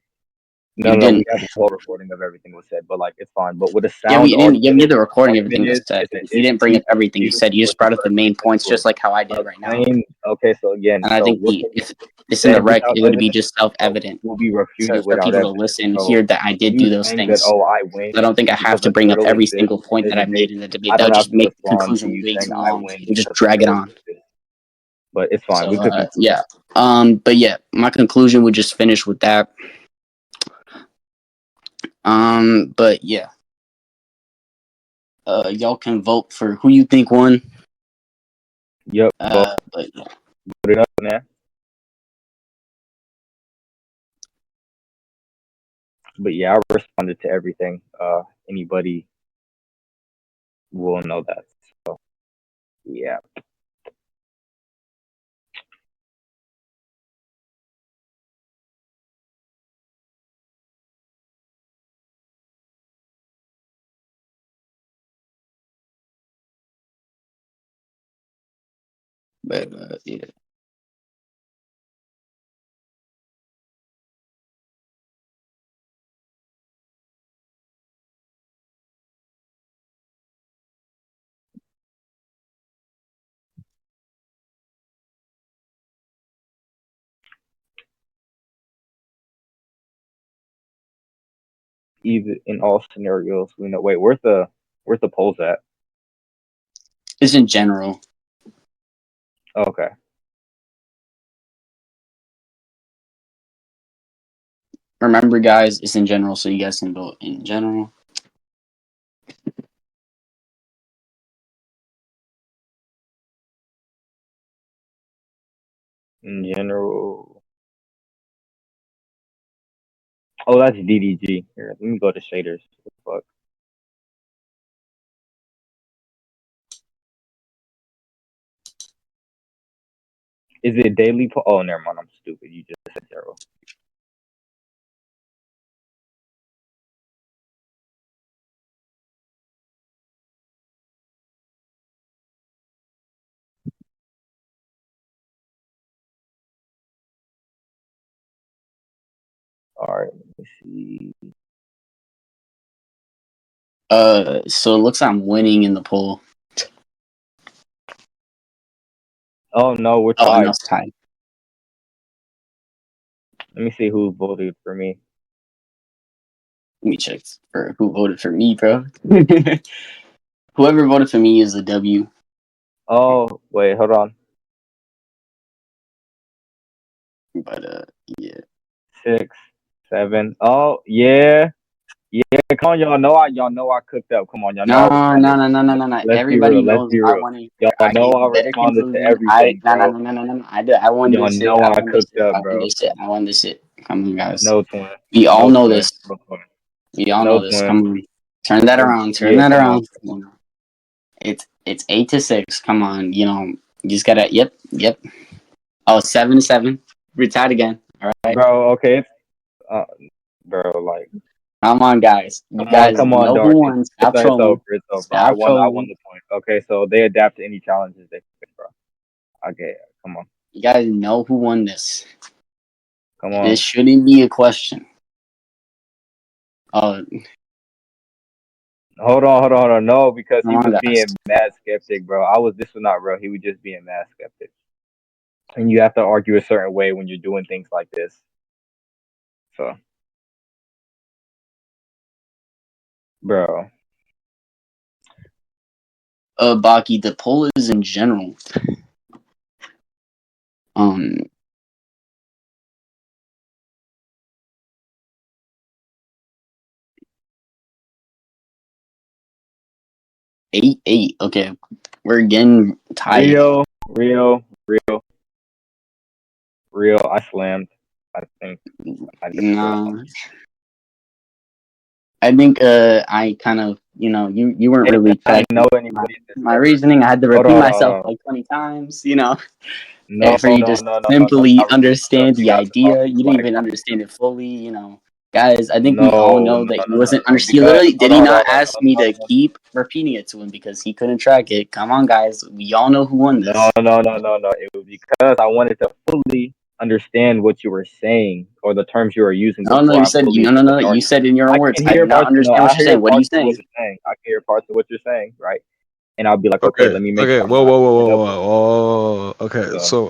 No, You no, we didn't. have a whole recording of everything was said, but like it's fine. But with a Yeah, but sound you didn't give me argument, the recording. argument Everything was said. is that You if didn't bring he up everything. You refutes said you just what the brought up the person main said points, to just like how I did right now. claim, okay, so again, And I so think what if it's in the said rec, without it would be evidence just self-evident will be refuted for without people to evidence. listen and So hear that I did you do those saying that, things. oh, I win I don't think I have because to a bring up turtle every exists single in point a that I made debate. in the debate. I That don't would have just to make the respond to conclusion you way saying too I long win and just because a drag it turtle on. exists. But it's fine. We So could conclude. yeah. But yeah, my conclusion would just finish with that. But yeah. Y'all can vote for who you think won. Yep. But yeah. Put it up, man. But yeah, I responded to everything. Anybody will know that. So yeah. But yeah. Even in all scenarios, we know. Wait, where's the polls at? It's in general. Okay. Remember, guys, it's in general, so you guys can vote in general. In general. Oh, that's DDG. Here, let me go to shaders. What the fuck? Is it daily? Oh, never mind. I'm stupid. You just said zero. All right. Let me see. So it looks like I'm winning in the poll. Oh no, we're Oh, tied. enough time. Let me see who voted for me. Let me check for who voted for me, bro. Whoever voted for me is a W. Oh wait, hold on. But yeah. 6, 7. Oh yeah, yeah. Come on, y'all know I cooked up. Come on, y'all know I No, no, responded. no, no, no, no, no. Let's be Everybody real. Let's knows be I real. won it. Y'all I know gave I a better responded to conclusion. everything, No, no, bro. no, no, no, no. I did. I won Y'all this shit. know I I won this cooked shit. up, I won bro. this shit. I won this shit. Come on, guys. No twin. We all No know twin. this. No twin. We all No know this. twin. Come on. Turn that around. Turn Yeah, that come on. around. It's 8-6. Come on. You just gotta. Yep. Oh, 7-7. We're tied again. All right. Bro, okay. Uh, bro, like, Come on, guys. You guys come on, know who Darky. won. It's, Stop it's over. trolling. It's over. I Stop won. I won trolling. the point. Okay, so they adapt to any challenges they face, bro. Okay, come on. You guys know who won this. Come This on. shouldn't be a question. Oh, Hold on. No, because come he on, was guys. being mad skeptic, bro. This was not real. He was just being mad skeptic. And you have to argue a certain way when you're doing things like this. So, bro. Baki, the poll is in general. Um, 8-8. Okay, we're again tied. Real. I slammed. I think I did real. Nah, I think I kind of you weren't Hey, really I didn't tracking know my, anybody in this my server. reasoning. I had to Hold repeat on. myself like 20 times. No, For you no, just no, no, no. That's simply not real. understand You the got to talk idea. You didn't like even understand it fully. Guys, I think we all no, know no, that no, he no, wasn't no. He Because literally did he hold not on, ask me to keep repeating it to him because he couldn't track it. Come on, guys, we all know who won no, this. no, no, no, no. It was because I wanted to fully understand what you were saying or the terms you were using No, no, before you I said fully no. explained the You argument. said in your I own words. can I hear do not parts. No, understand I what you're hear saying. What are you parts of what saying? you're saying. I can hear parts of what you're saying, right? And I'll be like, okay, Okay, let me make okay, sure I'm whoa, not whoa, whoa, mixing it whoa, up with. whoa, whoa. Okay, So, so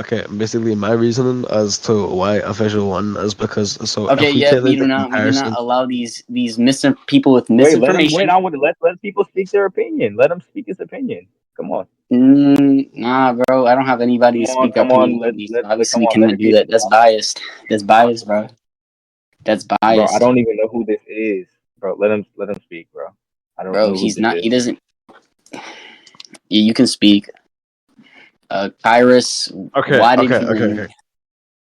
okay, basically my reasoning as to why official won is because so Okay, if we yeah, take like the we do not comparison, allow these people with wait, let him wait. misinformation. I want to let people speak their opinion. Let him speak his opinion. Come on, Nah, bro, I don't have anybody to speak their come on. opinion for me, so Come obviously we on. Let cannot it do be that. That's biased. That's biased, bro. That's bro. I biased, don't even know who this is, bro. Let him speak, bro. I don't bro. know who He's this not. is. He doesn't. Yeah, you can speak. Kyrus, okay, why did okay, he okay, win? okay.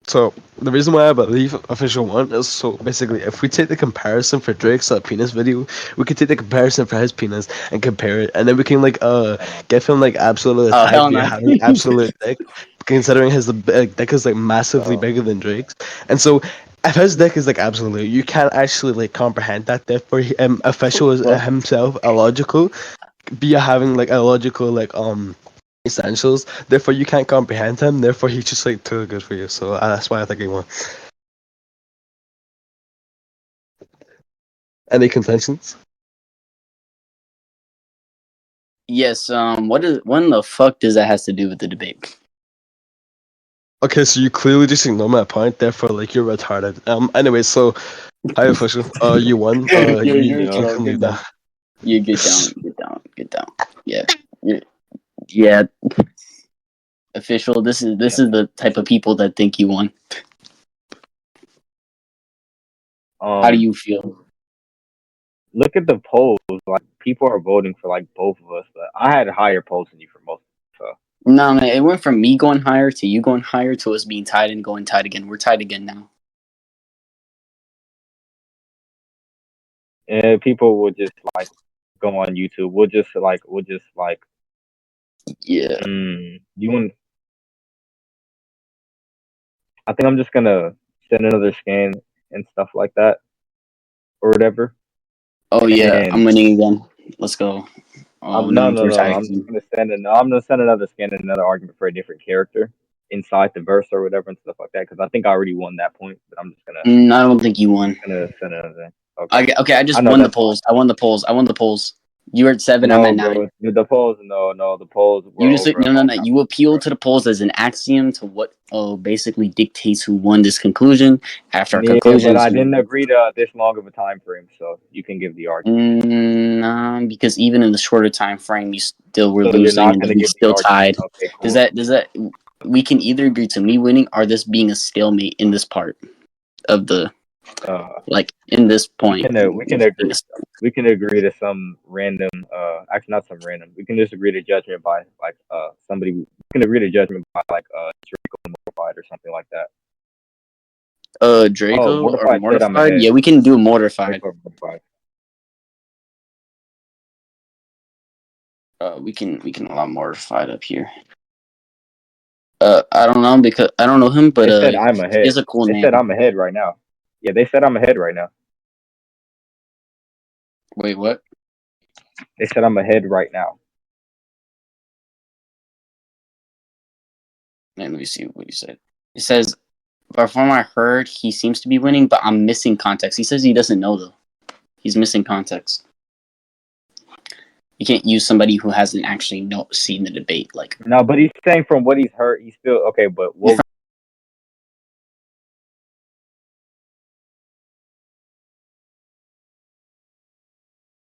So the reason why I believe official one is so basically if we take the comparison for Drake's penis video, we could take the comparison for his penis and compare it, and then we can like give him like absolute Oh hype hell via no. having absolute dick, considering his dick is like massively So, bigger than Drake's, and so. If his dick is like absolute, you can't actually like comprehend that. Therefore, official is Fuck. himself illogical via having like illogical essentials. Therefore, you can't comprehend him. Therefore, he's just like too good for you. So that's why I think he won. Any contentions? Yes. What in the fuck does that has to do with the debate? Okay, so you clearly just ignore my point. Therefore, like you're retarded. Anyway, so hi official. You won. You're a You troll. can Get leave now. down. You get down. Get down. Get down. Yeah. Yeah. Yeah. Official. This is the type of people that think you won. How do um, you feel? look at the polls. Like people are voting for like both of us, but I had higher polls than you for most. So No, man, it went from me going higher to you going higher to us being tied and going tied again. We're tied again now. and people will just like go on YouTube. We'll just like Yeah. you want. I think I'm just gonna send another scan and stuff like that or whatever. Oh yeah, I'm And winning again. Let's go. Oh no, we're tied I'm just again. gonna I'm gonna send another scan and another argument for a different character inside the verse or whatever and stuff like that. Because I think I already won that point, but I don't think you won. gonna send another thing. Okay, Okay, I I just know won the that's polls. I won the polls. I won the polls. You were at 7. I'm no, at 9. bro. The polls, no, the polls You were just over a no. long time You ago, bro. appealed to the polls as an axiom to what basically dictates who won this conclusion. After our Yeah, but conclusions, I didn't agree to this long of a time frame, so you can give the argument. nah, because even in the shorter time frame, you still were So you're losing, not and gonna we give the still argument. tied. Okay, Does cool. that we can either agree to me winning or this being a stalemate in this part of the like in this We point. can we can agree to some random actually not some random. We can just agree to judgment by like somebody. We can agree to judgment by like Draco Mortified or something like that. Oh, Draco or Mortified said I'm mortified? ahead. Yeah, we can do mortified. Draco or Mortified. We can allow mortified up here. I don't know because I don't know him, but They said I'm he ahead. has a cool They name. said I'm ahead right now. Yeah, they said I'm ahead right now. Wait, what? They said I'm ahead right now. Let me see what he said. It says, but from what I heard, he seems to be winning, but I'm missing context. He says he doesn't know though. He's missing context. You can't use somebody who hasn't actually seen the debate. Like No, but he's saying from what he's heard, he's still okay. But what